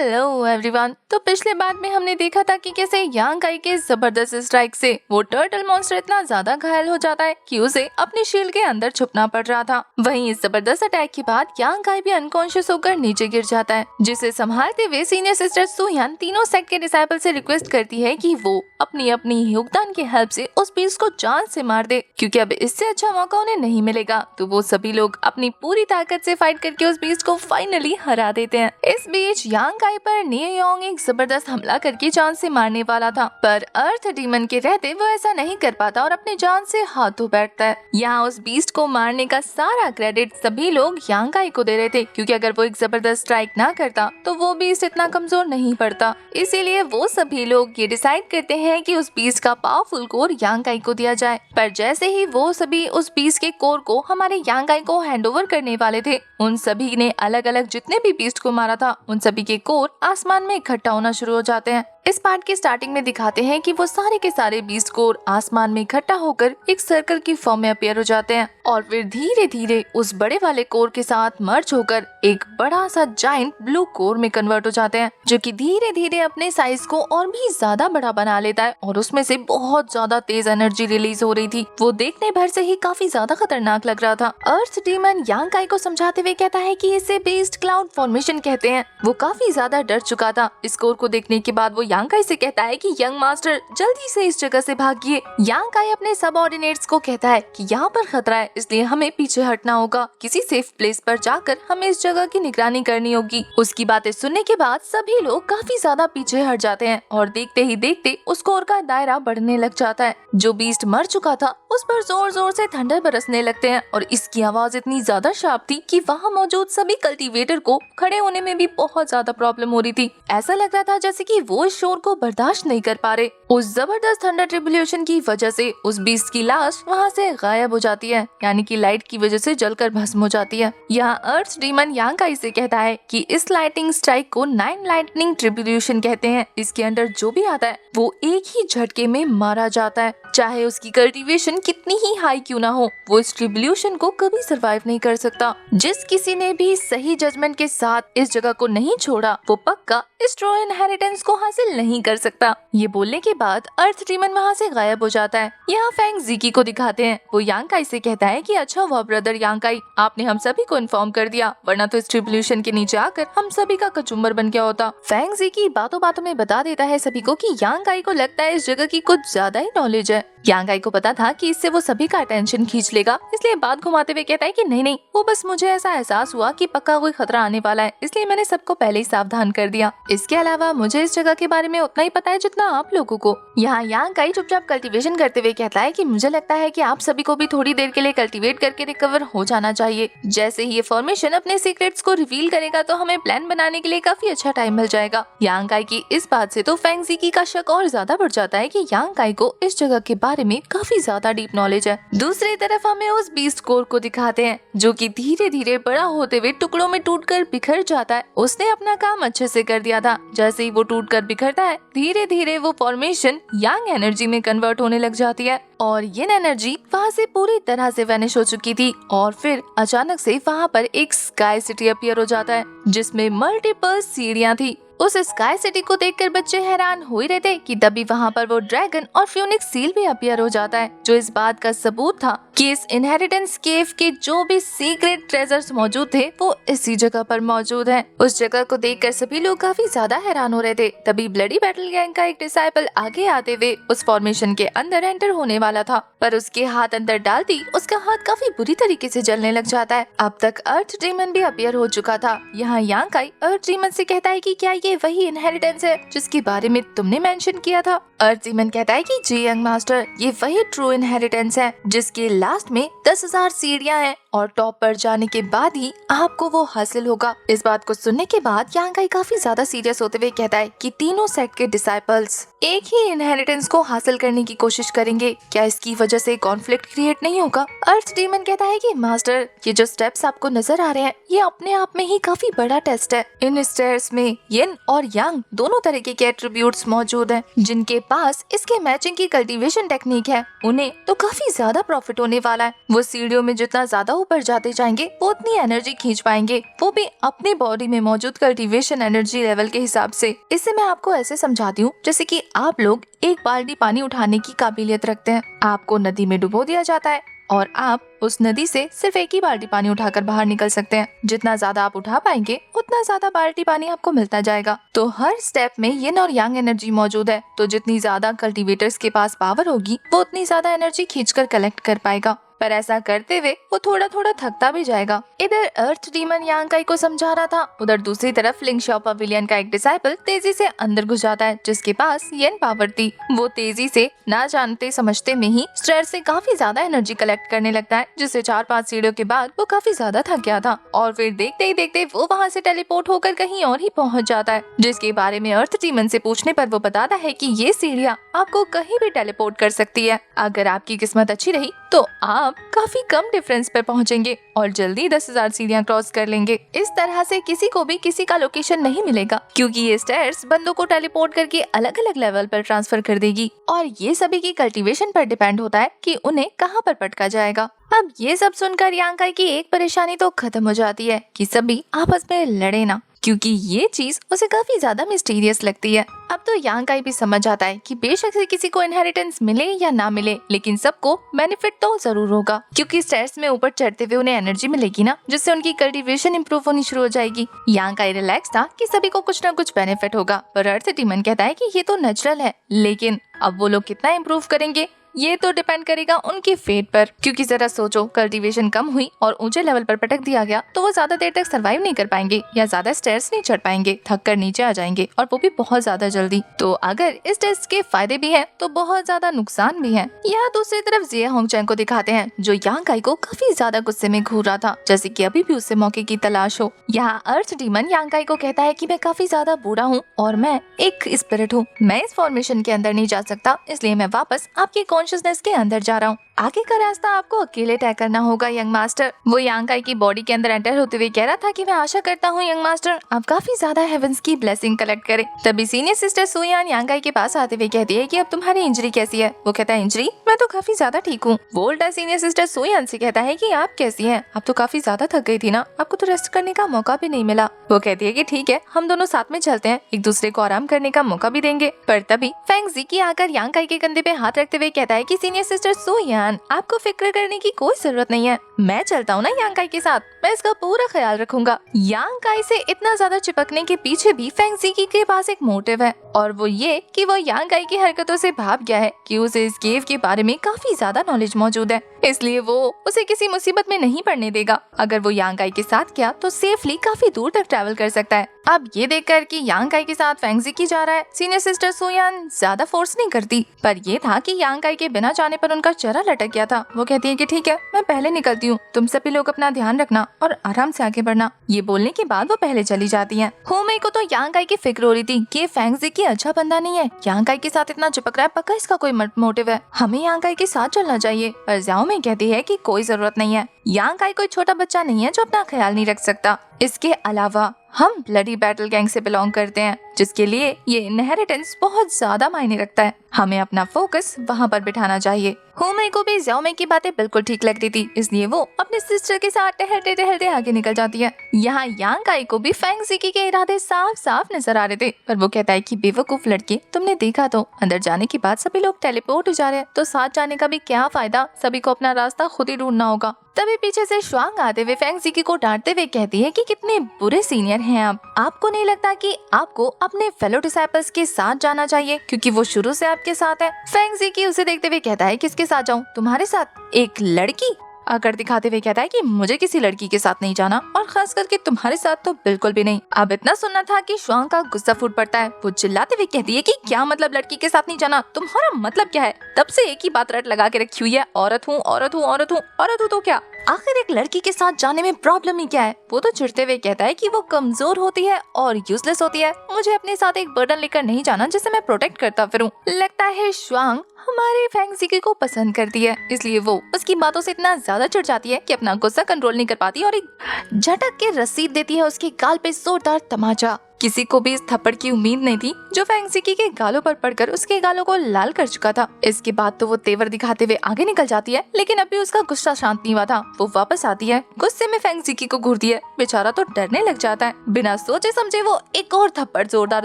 Hello everyone. तो पिछले बार में हमने देखा था कि कैसे यांग काई के जबरदस्त स्ट्राइक से वो टर्टल मॉन्स्टर इतना ज्यादा घायल हो जाता है कि उसे अपनी शील्ड के अंदर छुपना पड़ रहा था। वहीं इस जबरदस्त अटैक के बाद यांग काई भी अनकॉन्शियस होकर नीचे गिर जाता है, जिसे संभालते हुए सीनियर सिस्टर सुयान तीनों सेक्ट के डिसाइपल से रिक्वेस्ट करती है कि वो अपनी योगदान की हेल्प से उस बीस्ट को जान से मार दे, क्योंकि अब इससे अच्छा मौका उन्हें नहीं मिलेगा। तो वो सभी लोग अपनी पूरी ताकत से फाइट करके उस बीस्ट को फाइनली हरा देते हैं। इस बीच यांग काई पर नियोंग एक जबरदस्त हमला करके जान से मारने वाला था, पर अर्थ डीमन के रहते वो ऐसा नहीं कर पाता और अपनी जान से हाथ धो बैठता है। यहाँ उस बीस्ट को मारने का सारा क्रेडिट सभी लोग यांग काई को दे रहे थे, क्योंकि अगर वो एक जबरदस्त स्ट्राइक ना करता तो वो बीस्ट इतना कमजोर नहीं पड़ता। इसीलिए वो सभी लोग ये डिसाइड करते हैं कि उस बीस्ट का पावरफुल कोर यांग काई को दिया जाए। पर जैसे ही वो सभी उस बीस्ट के कोर को हमारे यांग काई को हैंडओवर करने वाले थे, उन सभी ने अलग अलग जितने भी बीस्ट को मारा था उन सभी के कोर आसमान में इकट्ठा होना शुरू हो जाते हैं। इस पार्ट की स्टार्टिंग में दिखाते हैं कि वो सारे के सारे बीस्ट कोर आसमान में इकट्ठा होकर एक सर्कल की फॉर्म में अपीयर हो जाते हैं और फिर धीरे धीरे उस बड़े वाले कोर के साथ मर्ज होकर एक बड़ा सा जाइंट ब्लू कोर में कन्वर्ट हो जाते हैं, जो कि धीरे धीरे अपने साइज को और भी ज्यादा बड़ा बना लेता है और उसमें से बहुत ज्यादा तेज एनर्जी रिलीज हो रही थी। वो देखने भर से ही काफी ज्यादा खतरनाक लग रहा था। अर्थ डीमन यांग काई को समझाते हुए कहता है कि इसे बीस्ट क्लाउड फॉर्मेशन कहते हैं। वो काफी ज्यादा डर चुका था। इस कोर को देखने के बाद वो यांग काई से कहता है कि यंग मास्टर जल्दी से इस जगह से भागिए। यांग काई अपने सबऑर्डिनेट्स को कहता है कि यहाँ पर खतरा है, इसलिए हमें पीछे हटना होगा। किसी सेफ प्लेस पर जाकर हमें इस जगह की निगरानी करनी होगी। उसकी बातें सुनने के बाद सभी लोग काफी ज्यादा पीछे हट जाते हैं और देखते ही देखते उस कोर का दायरा बढ़ने लग जाता है। जो बीस्ट मर चुका था उस पर जोर जोर से थंडर बरसने लगते हैं और इसकी आवाज इतनी ज्यादा शार्प थी कि वहाँ मौजूद सभी कल्टीवेटर को खड़े होने में भी बहुत ज्यादा प्रॉब्लम हो रही थी। ऐसा लग रहा था जैसे कि वो इस शोर को बर्दाश्त नहीं कर पा रहे। उस जबरदस्त थंडर ट्रिब्यूलेशन की वजह से उस बीस्ट की लाश वहाँ से गायब हो जाती है, यानी कि लाइट की वजह से जलकर भस्म हो जाती है। यहाँ अर्थ डीमन यांग काई से कहता है कि इस लाइटिंग स्ट्राइक को 9 लाइटनिंग ट्रिब्यूलेशन कहते हैं। इसके अंदर जो भी आता है वो एक ही झटके में मारा जाता है, चाहे उसकी कल्टीवेशन कितनी ही हाई क्यों ना हो। वो इस ट्रिब्यूलेशन को कभी सरवाइव नहीं कर सकता। जिस किसी ने भी सही जजमेंट के साथ इस जगह को नहीं छोड़ा वो पक्का इस ट्रू इनहेरिटेंस को हासिल नहीं कर सकता। ये बोलने के बाद अर्थ डीमन वहाँ से गायब हो जाता है। यहाँ फैंग जीकी को दिखाते हैं। वो यांग काई से कहता है कि अच्छा हुआ ब्रदर यांग काई, आपने हम सभी को इन्फॉर्म कर दिया, वरना तो इस ट्रिब्यूलेशन के नीचे आकर हम सभी का कचुम्बर बन गया होता। फैंग जीकी बातों बातों में बता देता है सभी को कि यांग काई को लगता है इस जगह की कुछ ज्यादा ही नॉलेज है। यांग काई को पता था कि इससे वो सभी का अटेंशन खींच लेगा, इसलिए बात घुमाते हुए कहता है कि नहीं, वो बस मुझे ऐसा एहसास हुआ कि पक्का कोई खतरा आने वाला है, इसलिए मैंने सबको पहले ही सावधान कर दिया। इसके अलावा मुझे इस जगह के बारे में उतना ही पता है जितना आप लोगों को। यहाँ यांग काई चुपचाप कल्टीवेशन करते हुए कहता है कि मुझे लगता है कि आप सभी को भी थोड़ी देर के लिए कल्टीवेट करके रिकवर हो जाना चाहिए। जैसे ही ये फॉर्मेशन अपने सीक्रेट्स को रिवील करेगा तो हमें प्लान बनाने के लिए काफी अच्छा टाइम मिल जाएगा। यांग काई की इस बात से तो फैंग जीकी का शक और ज्यादा बढ़ जाता है कि यांग काई को इस जगह के बारे में काफी ज्यादा डीप नॉलेज है। दूसरी तरफ हमें उस बीस्ट कोर को दिखाते हैं जो कि धीरे धीरे बड़ा होते हुए टुकड़ों में टूटकर बिखर जाता है। उसने अपना काम अच्छे से कर दिया था। जैसे ही वो टूटकर बिखरता है धीरे धीरे वो फॉर्मेशन यांग एनर्जी में कन्वर्ट होने लग जाती है और ये एनर्जी वहाँ से पूरी तरह से वैनिश हो चुकी थी और फिर अचानक से वहाँ पर एक स्काई सिटी अपीयर हो जाता है जिसमें मल्टीपल सीढ़ियाँ थी। उस स्काई सिटी को देखकर बच्चे हैरान हो ही रहे थे कि तभी वहाँ पर वो ड्रैगन और फ्यूनिक्स सील भी अपीयर हो जाता है, जो इस बात का सबूत था कि इस इनहेरिटेंस केव के जो भी सीक्रेट ट्रेजर्स मौजूद थे वो इसी जगह पर मौजूद हैं। उस जगह को देखकर सभी लोग काफी ज्यादा हैरान हो रहे थे। तभी ब्लडी बैटल गैंग का एक डिसाइपल आगे आते हुए उस फॉर्मेशन के अंदर एंटर होने वाला था, पर उसके हाथ अंदर डालती उसका हाथ काफी बुरी तरीके से जलने लग जाता है। अब तक अर्थ डीमन भी अपीयर हो चुका था। यहाँ यांग काई अर्थ डीमन से कहता है कि क्या ये वही इनहेरिटेंस है जिसके बारे में तुमने मेंशन किया था। अर्थ डीमन कहता है कि जी यंग मास्टर, ये वही ट्रू इनहेरिटेंस है जिसके लास्ट में 10,000 सीढ़ियाँ हैं और टॉप पर जाने के बाद ही आपको वो हासिल होगा। इस बात को सुनने के बाद यांग काई काफी ज्यादा सीरियस होते हुए कहता है कि तीनों सेट के डिसाइपल्स एक ही इनहेरिटेंस को हासिल करने की कोशिश करेंगे, क्या इसकी वजह से कॉन्फ्लिक्ट क्रिएट नहीं होगा। अर्थ डीमन कहता है कि मास्टर, ये जो स्टेप्स आपको नजर आ रहे हैं ये अपने आप में ही काफी बड़ा टेस्ट है। इन स्टेयर्स में यिन और यांग दोनों तरीके के एट्रीब्यूट्स मौजूद हैं। जिनके पास इसके मैचिंग की कल्टीवेशन टेक्निक है उन्हें तो काफी ज्यादा प्रॉफिट होने वाला है। वो सीढ़ियों में जितना ज्यादा ऊपर जाते जाएंगे वो उतनी एनर्जी खींच पाएंगे, वो भी अपनी बॉडी में मौजूद कल्टीवेशन एनर्जी लेवल के हिसाब से। इसे मैं आपको ऐसे समझाती हूँ जैसे कि आप लोग एक बाल्टी पानी उठाने की काबिलियत रखते हैं। आपको नदी में डुबो दिया जाता है और आप उस नदी से सिर्फ एक ही बाल्टी पानी उठाकर बाहर निकल सकते हैं। जितना ज्यादा आप उठा पाएंगे उतना ज्यादा बाल्टी पानी आपको मिलता जाएगा। तो हर स्टेप में यिन और यांग एनर्जी मौजूद है, तो जितनी ज्यादा कल्टीवेटर्स के पास पावर होगी वो उतनी ज्यादा एनर्जी खींचकर कलेक्ट कर पाएगा। पर ऐसा करते हुए वो थोड़ा थोड़ा थकता भी जाएगा। इधर अर्थ डीमन यांग काई को समझा रहा था, उधर दूसरी तरफ लिंग शाओ पवेलियन का एक डिसाइपल तेजी से अंदर घुस जाता है जिसके पास येन पावर थी। वो तेजी से ना जानते समझते में ही स्टेयर से काफी ज्यादा एनर्जी कलेक्ट करने लगता है, जिससे 4-5 सीढ़ियों के बाद वो काफी ज्यादा थक गया था और फिर देखते ही देखते वो वहाँ से टेलीपोर्ट होकर कहीं और ही पहुँच जाता है, जिसके बारे में अर्थ डीमन से पूछने पर वो बताता है कि ये सीढ़ियाँ आपको कहीं भी टेलीपोर्ट कर सकती है। अगर आपकी किस्मत अच्छी रही तो आप काफी कम डिफरेंस पर पहुंचेंगे और जल्दी 10,000 सीढ़ियां क्रॉस कर लेंगे। इस तरह से किसी को भी किसी का लोकेशन नहीं मिलेगा, क्योंकि ये स्टेयर्स बंदों को टेलीपोर्ट करके अलग अलग लेवल पर ट्रांसफर कर देगी और ये सभी की कल्टीवेशन पर डिपेंड होता है कि उन्हें कहां पर पटका जाएगा। अब ये सब सुनकर यांग काई की एक परेशानी तो खत्म हो जाती है कि सभी आपस में लड़े ना, क्योंकि ये चीज उसे काफी ज्यादा मिस्टीरियस लगती है। अब तो यांग काई भी समझ जाता है कि बेशक से किसी को इनहेरिटेंस मिले या ना मिले, लेकिन सबको बेनिफिट तो जरूर होगा, क्योंकि स्टेयर्स में ऊपर चढ़ते हुए उन्हें एनर्जी मिलेगी ना, जिससे उनकी कल्टीवेशन इंप्रूव होनी शुरू हो जाएगी। यांग काई रिलैक्स था कि सभी को कुछ न कुछ बेनिफिट होगा, पर अर्थ डीमन कहता है कि ये तो नेचुरल है, लेकिन अब वो लोग कितना इम्प्रूव करेंगे ये तो डिपेंड करेगा उनके फेट पर। क्योंकि जरा सोचो, कल्टीवेशन कम हुई और ऊंचे लेवल पर पटक दिया गया तो वो ज्यादा देर तक सरवाइव नहीं कर पाएंगे या ज्यादा स्टेयर्स नहीं चढ़ पाएंगे, थक कर नीचे आ जाएंगे और वो भी बहुत ज्यादा जल्दी। तो अगर इस टेस्ट के फायदे भी हैं तो बहुत ज्यादा नुकसान भी हैं। यहाँ दूसरी तरफ जिये होंगचैंग को दिखाते हैं जो यांग काई को काफी ज्यादा गुस्से में घूर रहा था, जैसे कि अभी भी उससे मौके की तलाश हो। यहाँ अर्थ डीमन यांग काई को कहता है कि मैं काफी ज्यादा बूढ़ा हूँ और मैं एक स्पिरिट हूँ, मैं इस फॉर्मेशन के अंदर नहीं जा सकता, इसलिए मैं वापस आपकी कॉन्शियसनेस के अंदर जा रहा हूँ। आगे का रास्ता आपको अकेले तय करना होगा यंग मास्टर। वो यांग काई की बॉडी के अंदर एंटर होते हुए कह रहा था कि मैं आशा करता हूँ यंग मास्टर आप काफी ज्यादा हेवंस की ब्लेसिंग कलेक्ट करें। तभी सीनियर सिस्टर सुयान यांग काई के पास आते हुए कहती है कि अब तुम्हारी इंजरी कैसी है। वो कहता है इंजरी, मैं तो काफी ज्यादा ठीक हूँ। वो उल्टा सीनियर सिस्टर सुयान से कहता है कि आप कैसी हैं? आप तो काफी ज्यादा थक गई थी ना, आपको तो रेस्ट करने का मौका भी नहीं मिला। वो कहती है कि ठीक है, हम दोनों साथ में चलते हैं, एक दूसरे को आराम करने का मौका भी देंगे। पर तभी फेंग ज़ी आकर यांग काई के कंधे पे हाथ रखते हुए कहता है कि सीनियर सिस्टर सुयान आपको फिक्र करने की कोई जरूरत नहीं है, मैं चलता हूँ ना यांग काई के साथ, मैं इसका पूरा ख्याल रखूंगा। यांग काई से इतना ज्यादा चिपकने के पीछे भी फेंग ज़ी के पास एक मोटिव है और वो ये कि वो यांग काई की हरकतों से भाप गया है कि उसे इस केव के बारे में काफी ज्यादा नॉलेज मौजूद है, इसलिए वो उसे किसी मुसीबत में नहीं पड़ने देगा। अगर वो यांग काई के साथ गया तो सेफली काफी दूर तक ट्रैवल कर सकता है। अब ये देखकर कि यांग काई के साथ फेंग ज़ी जा रहा है, सीनियर सिस्टर सुयान ज्यादा फोर्स नहीं करती, पर ये था कि यांग काई के बिना जाने पर उनका चेहरा लटक गया था। वो कहती है कि ठीक है, मैं पहले निकलती हूँ, तुम सभी लोग अपना ध्यान रखना और आराम से आगे बढ़ना। ये बोलने के बाद वो पहले चली जाती हैं। होमई को तो यांग काई की फिक्र हो रही थी कि फेंग ज़ी अच्छा बंदा नहीं है, यांग काई के साथ इतना चिपक रहा है, पक्का इसका कोई मोटिव है, हमें यांग काई के साथ चलना चाहिए। पर ज़ाओ में कहती है कि कोई जरूरत नहीं है, यांग काई कोई छोटा बच्चा नहीं है जो अपना ख्याल नहीं रख सकता। इसके अलावा हम ब्लडी बैटल गैंग से बिलोंग करते हैं, जिसके लिए ये इनहेरिटेंस बहुत ज्यादा मायने रखता है, हमें अपना फोकस वहाँ पर बिठाना चाहिए। होमई को भी ज़ाओ की बातें बिल्कुल ठीक लगती थी, इसलिए वो अपने सिस्टर के साथ टहलते टहलते आगे निकल जाती है। यहाँ यांग काई को भी फेंग ज़ी के इरादे साफ साफ नजर आ रहे थे, पर वो कहता है कि बेवकूफ लड़के, तुमने देखा तो अंदर जाने के बाद सभी लोग टेलीपोर्ट हो जा रहे हैं, तो साथ जाने का भी क्या फायदा, सभी को अपना रास्ता खुद ही ढूंढना होगा। तभी पीछे से श्वांग आते हुए फेंग ज़ी को डांटते हुए कहती है कि कितने बुरे सीनियर हैं आप, आपको नहीं लगता कि आपको अपने फेलो डिसाइपल्स के साथ जाना चाहिए, क्योंकि वो शुरू से आपके साथ है। फेंग ज़ी उसे देखते हुए कहता है किसके साथ जाऊँ, तुम्हारे साथ? एक लड़की आकर दिखाते हुए कहता है कि मुझे किसी लड़की के साथ नहीं जाना और खास करके तुम्हारे साथ तो बिल्कुल भी नहीं। अब इतना सुनना था कि श्वांग का गुस्सा फूट पड़ता है। वो चिल्लाते हुए कहती है कि क्या मतलब लड़की के साथ नहीं जाना, तुम्हारा मतलब क्या है? तब से एक ही बात रट लगा के रखी हुई है, औरत हूँ औरत हूँ औरत हूँ औरत हूँ, तो क्या आखिर एक लड़की के साथ जाने में प्रॉब्लम ही क्या है? वो तो चिढ़ते हुए कहता है कि वो कमजोर होती है और यूजलेस होती है, मुझे अपने साथ एक बर्डन लेकर नहीं जाना जिसे मैं प्रोटेक्ट करता फिरूं। लगता है श्वांग हमारे फेंग ज़ी को पसंद करती है, इसलिए वो उसकी बातों से इतना ज्यादा चिढ़ जाती है कि अपना गुस्सा कंट्रोल नहीं कर पाती और एक झटक के रसीद देती है उसके गाल पे जोरदार तमाचा। किसी को भी इस थप्पड़ की उम्मीद नहीं थी जो फेंग जिकी के गालों पर पड़कर उसके गालों को लाल कर चुका था। इसके बाद तो वो तेवर दिखाते हुए आगे निकल जाती है, लेकिन अभी उसका गुस्सा शांत नहीं हुआ था। वो वापस आती है, गुस्से में फेंग जिकी को घूरती है। बेचारा तो डरने लग जाता है। बिना सोचे समझे वो एक और थप्पड़ जोरदार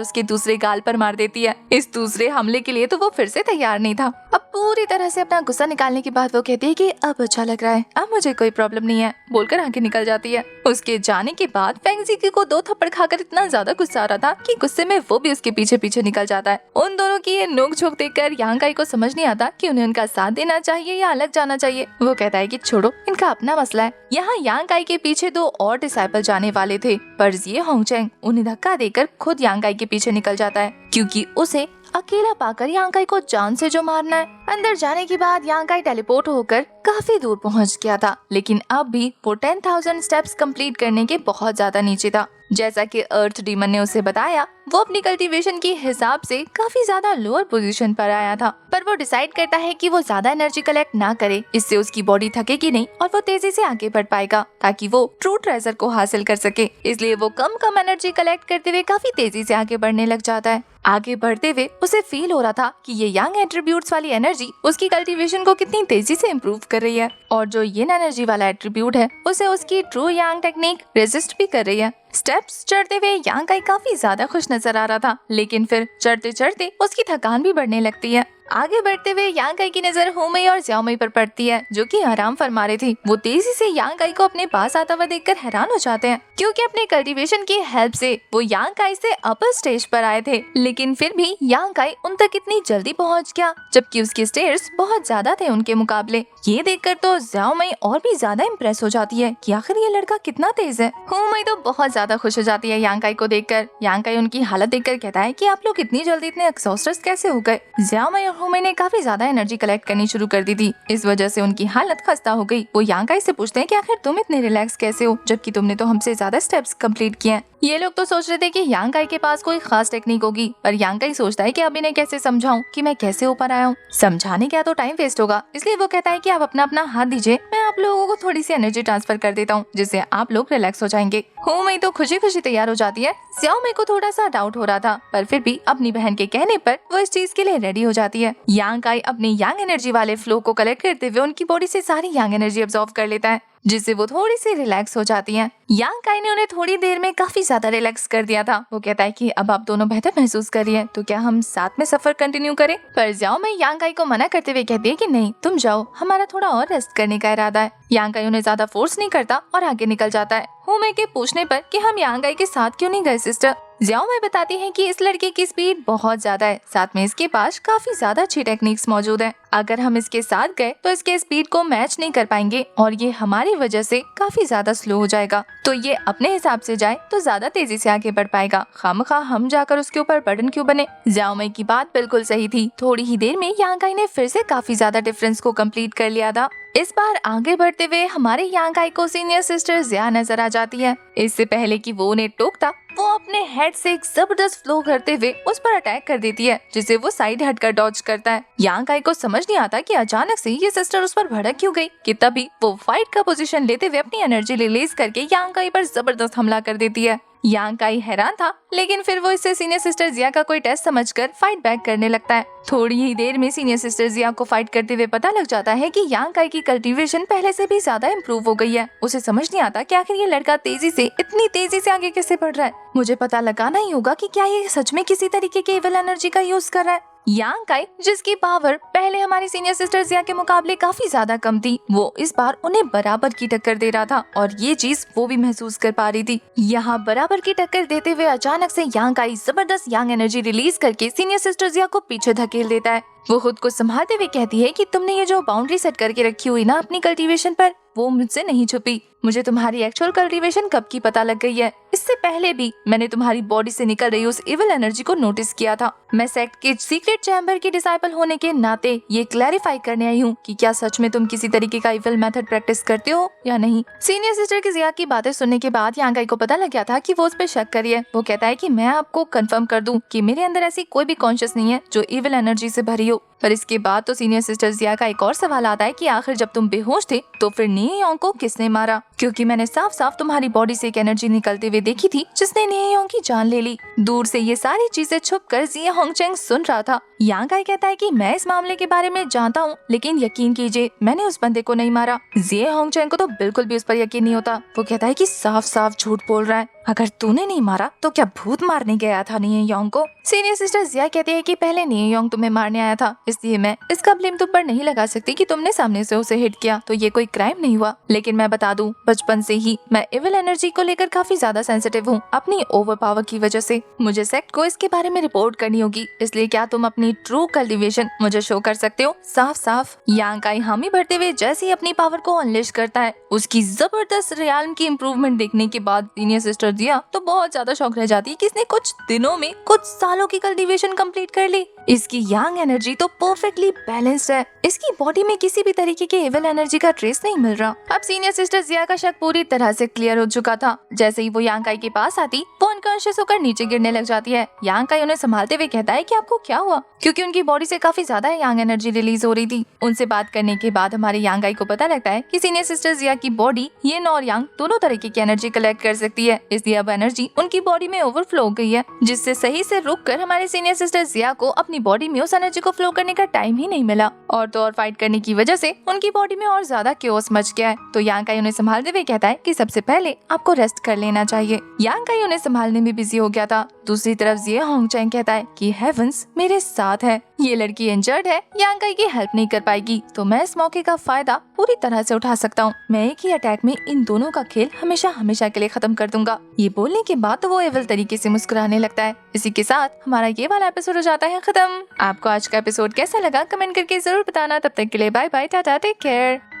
उसके दूसरे गाल पर मार देती है। इस दूसरे हमले के लिए तो वो फिर से तैयार नहीं था। अब पूरी तरह से अपना गुस्सा निकालने के बाद वो कहती है कि अब अच्छा लग रहा है, अब मुझे कोई प्रॉब्लम नहीं है, बोलकर आगे निकल जाती है। उसके जाने के बाद फेंग जिकी को 2 थप्पड़ खाकर इतना ज्यादा गुस्सा आ रहा था कि गुस्से में वो भी उसके पीछे पीछे निकल जाता है। उन दोनों की ये नोक-झोंक देखकर यांग काई को समझ नहीं आता कि उन्हें उनका साथ देना चाहिए या अलग जाना चाहिए। वो कहता है कि छोड़ो, इनका अपना मसला है। यहाँ यांग काई के पीछे 2 और डिसाइपल जाने वाले थे, पर ये होंगचेंग उन्हें धक्का देकर खुद यांग काई के पीछे निकल जाता है, क्योंकि उसे अकेला पाकर यांग काई को जान से जो मारना है। अंदर जाने के बाद यांग काई टेलीपोर्ट होकर काफी दूर पहुंच गया था, लेकिन अब भी वो 10,000 स्टेप्स कंप्लीट करने के बहुत ज्यादा नीचे था। जैसा कि अर्थ डीमन ने उसे बताया, वो अपनी कल्टीवेशन के हिसाब से काफी ज्यादा लोअर पोजीशन पर आया था, पर वो डिसाइड करता है कि वो ज्यादा एनर्जी कलेक्ट ना करे, इससे उसकी बॉडी थकेगी नहीं और वो तेजी से आगे बढ़ पाएगा ताकि वो ट्रू ट्रेजर को हासिल कर सके। इसलिए वो कम एनर्जी कलेक्ट करते हुए काफी तेजी से आगे बढ़ने लग जाता है। आगे बढ़ते हुए उसे फील हो रहा था कि ये यंग एट्रीब्यूट्स वाली एनर्जी उसकी कल्टीवेशन को कितनी तेजी से इम्प्रूव कर रही है, और जो ये एनर्जी वाला एट्रीब्यूट है उसे उसकी ट्रू यांग टेक्निक रेजिस्ट भी कर रही है। स्टेप्स चढ़ते हुए यांग काई काफी ज्यादा खुश नजर आ रहा था, लेकिन फिर चढ़ते चढ़ते उसकी थकान भी बढ़ने लगती है। आगे बढ़ते हुए यांग काई की नजर होमई और ज़्याओमई पर पड़ती है, जो कि आराम फरमा रहे थे। वो तेजी से यांग काई को अपने पास आता हुआ देखकर हैरान हो जाते हैं, क्योंकि अपने कल्टीवेशन की हेल्प से वो यांग काई से अपर स्टेज पर आए थे, लेकिन फिर भी यांग काई उन तक इतनी जल्दी पहुंच गया, जबकि उसके स्टेयर्स बहुत ज्यादा थे उनके मुकाबले। ये देखकर तो ज़्याओमई और भी ज्यादा इम्प्रेस हो जाती है कि आखिर ये लड़का कितना तेज है। होमई तो बहुत ज्यादा खुश हो जाती है यांग काई को देखकर। यांग काई उनकी हालत देखकर कहता है कि आप लोग इतनी जल्दी इतने एक्सॉस्टेड कैसे हो गए। ज़्याओमई होमई ने काफी ज्यादा एनर्जी कलेक्ट करनी शुरू कर दी थी, इस वजह से उनकी हालत खस्ता हो गई। वो यांग काई से पूछते हैं कि आखिर तुम इतने रिलैक्स कैसे हो, जबकि तुमने तो हमसे ज्यादा स्टेप्स कंप्लीट किए हैं। ये लोग तो सोच रहे थे कि यांग काई के पास कोई खास टेक्निक होगी, पर यांग काई सोचता है कि अब इन्हें कैसे समझाऊं कि मैं कैसे ऊपर आया हूँ। समझाने क्या तो टाइम वेस्ट होगा, इसलिए वो कहता है कि आप अपना अपना हाथ दीजिए, मैं आप लोगों को थोड़ी सी एनर्जी ट्रांसफर कर देता हूँ, जिससे आप लोग रिलैक्स हो जाएंगे। होमई तो खुशी खुशी तैयार हो जाती है। ज़्याओमई को थोड़ा सा डाउट हो रहा था, पर फिर भी अपनी बहन के कहने पर वो इस चीज के लिए रेडी हो जाती है। यांग काई अपनी यांग एनर्जी वाले फ्लो को कलेक्ट करते हुए उनकी बॉडी से सारी यांग एनर्जी अब्सॉर्ब कर लेता है, जिससे वो थोड़ी सी रिलैक्स हो जाती हैं। यांग काई ने उन्हें थोड़ी देर में काफी ज्यादा रिलैक्स कर दिया था। वो कहता है कि अब आप दोनों बेहतर महसूस कर रही हैं, तो क्या हम साथ में सफर कंटिन्यू करें? पर ज़्याओमई यांग काई को मना करते हुए कहती है कि नहीं, तुम जाओ, हमारा थोड़ा और रेस्ट करने का इरादा है। यांग काई उन्हें ज्यादा फोर्स नहीं करता और आगे निकल जाता है। होमई के पूछने पर कि हम यांग काई के साथ क्यों नहीं गए सिस्टर, ज़्याओमई बताती हैं कि इस लड़के की स्पीड बहुत ज्यादा है, साथ में इसके पास काफी ज्यादा अच्छी टेक्निक्स मौजूद हैं। अगर हम इसके साथ गए तो इसके स्पीड को मैच नहीं कर पाएंगे और ये हमारी वजह से काफी ज्यादा स्लो हो जाएगा, तो ये अपने हिसाब से जाए तो ज्यादा तेजी से आगे बढ़ पाएगा। खामखा हम जाकर उसके ऊपर बर्डन क्यों बने। ज़्याओमई की बात बिल्कुल सही थी। थोड़ी ही देर में यांग काई ने फिर से काफी ज्यादा डिफरेंस को कंप्लीट कर लिया था। इस बार आगे बढ़ते हुए हमारे यांग काई को सीनियर सिस्टर ज़िया नजर आ जाती है। इससे पहले कि वो उन्हें टोकता, वो अपने हेड से एक जबरदस्त फ्लो करते हुए उस पर अटैक कर देती है, जिसे वो साइड हटकर डॉज करता है। यांग काई को समझ नहीं आता कि अचानक से ये सिस्टर उस पर भड़क क्यों गई, कि तभी वो फाइट का पोजीशन लेते हुए अपनी एनर्जी रिलीज करके यांग काई पर जबरदस्त हमला कर देती है। यांग काई हैरान था, लेकिन फिर वो इससे सीनियर सिस्टर ज़िया का कोई टेस्ट समझकर फाइट बैक करने लगता है। थोड़ी ही देर में सीनियर सिस्टर ज़िया को फाइट करते हुए पता लग जाता है कि यांग काई की कल्टीवेशन पहले से भी ज्यादा इम्प्रूव हो गई है। उसे समझ नहीं आता कि आखिर ये लड़का इतनी तेजी से आगे कैसे बढ़ रहा है। मुझे पता लगाना ही होगा कि क्या ये सच में किसी तरीके के इविल एनर्जी का यूज कर रहा है। यांग काई, जिसकी पावर पहले हमारी सीनियर सिस्टर ज़िया के मुकाबले काफी ज्यादा कम थी, वो इस बार उन्हें बराबर की टक्कर दे रहा था और ये चीज वो भी महसूस कर पा रही थी। यहाँ बराबर की टक्कर देते हुए अचानक से यांग काई जबरदस्त यांग एनर्जी रिलीज करके सीनियर सिस्टर ज़िया को पीछे धकेल देता है। वो खुद को संभालते हुए कहती है कि तुमने ये जो बाउंड्री सेट करके रखी हुई ना अपनी कल्टीवेशन पर, वो मुझसे नहीं छुपी। मुझे तुम्हारी एक्चुअल कल्टीवेशन कब की पता लग गई है। इससे पहले भी मैंने तुम्हारी बॉडी से निकल रही उस इविल एनर्जी को नोटिस किया था। मैं सेक्ट के सीक्रेट चैम्बर की डिसाइपल होने के नाते ये क्लैरिफाई करने आई हूँ कि क्या सच में तुम किसी तरीके का इविल मेथड प्रैक्टिस करते हो या नहीं। सीनियर सिस्टर की ज़िया की बातें सुनने के बाद यांग काई को पता लग गया था कि वो उस पर शक कर रही है। वो कहता है कि मैं आपको कंफर्म कर दूं कि मेरे अंदर ऐसी कोई भी कॉन्शियस नहीं है जो इविल एनर्जी से भरी हो। पर इसके बाद तो सीनियर सिस्टर ज़िया का एक और सवाल आता है कि आखिर जब तुम बेहोश थे तो फिर नी योंग को किसने मारा। क्योंकि मैंने साफ साफ तुम्हारी बॉडी से एक एनर्जी निकलते हुए देखी थी जिसने नियोंग की जान ले ली। दूर से ये सारी चीजें छुपकर जिया होंगचेंग सुन रहा था। यांग आई कहता है कि मैं इस मामले के बारे में जानता हूँ, लेकिन यकीन कीजिए मैंने उस बंदे को नहीं मारा। जिया होंगचेंग को तो बिल्कुल भी उस पर यकीन नहीं होता। वो कहता है कि साफ साफ झूठ बोल रहा है। अगर तूने नहीं मारा तो क्या भूत मारने गया था नियोंग को? सीनियर सिस्टर जिया कहती है कि पहले नियोंग तुम्हें मारने आया था, इसलिए मैं इसका ब्लेम तुम पर नहीं लगा सकती कि तुमने सामने से उसे हिट किया, तो ये कोई क्राइम नहीं हुआ। लेकिन मैं बता दूं, बचपन से ही मैं इविल एनर्जी को लेकर काफी ज्यादा सेंसिटिव हूँ अपनी ओवर पावर की वजह से। मुझे सेक्ट को इसके बारे में रिपोर्ट करनी होगी, इसलिए क्या तुम अपनी ट्रू कल्टिवेशन मुझे शो कर सकते हो? साफ साफ यांग आई हामी भरते हुए जैसे ही अपनी पावर को अनलिश करता है, उसकी जबरदस्त रियाल्म की इम्प्रूवमेंट देखने के बाद सीनियर सिस्टर जिया तो बहुत ज्यादा शौक रह जाती है कि इसने कुछ दिनों में कुछ सालों की कल्टीवेशन कंप्लीट कर ली। इसकी यांग एनर्जी तो परफेक्टली बैलेंस्ड है। इसकी बॉडी में किसी भी तरीके के इविल एनर्जी का ट्रेस नहीं मिल रहा। अब सीनियर सिस्टर जिया का शक पूरी तरह से क्लियर हो चुका था। जैसे ही वो यांग आई के पास आती, वो अनकॉन्शियस होकर नीचे गिरने लग जाती है। यांग आई उन्हें संभालते हुए कहता है कि आपको क्या हुआ, क्योंकि उनकी बॉडी से काफी ज्यादा यांग एनर्जी रिलीज हो रही थी। उनसे बात करने के बाद हमारे यांग आई को पता लगता है कि सीनियर सिस्टर जिया की बॉडी येन और यांग दोनों तरीके की एनर्जी कलेक्ट कर सकती है, इसलिए अब एनर्जी उनकी बॉडी में ओवरफ्लो हो गई है, जिससे सही से रुककर हमारे सीनियर सिस्टर जिया को अपनी बॉडी में उस एनर्जी को फ्लो करने का टाइम ही नहीं मिला। और तो और फाइट करने की वजह से उनकी बॉडी में और ज्यादा क्योस मच गया है। तो यांग आई उन्हें संभालते हुए कहता है कि सबसे पहले आपको रेस्ट कर लेना चाहिए। यांग आई उन्हें संभालने में बिजी हो गया था। दूसरी तरफ जिया होंगचेंग कहता है कि हेवंस मेरे साथ है, ये लड़की इंजर्ड है, यांग आई की हेल्प नहीं कर पाएगी, तो मैं इस मौके का फायदा पूरी तरह से उठा सकता हूँ। मैं एक ही अटैक में इन दोनों का खेल हमेशा हमेशा के लिए खत्म कर दूंगा। ये बोलने के बाद तो वो एविल तरीके से मुस्कुराने लगता है। इसी के साथ हमारा ये वाला एपिसोड हो जाता है खत्म। आपको आज का एपिसोड कैसा लगा कमेंट करके जरूर बताना। तब तक के लिए bye bye, tata, take care.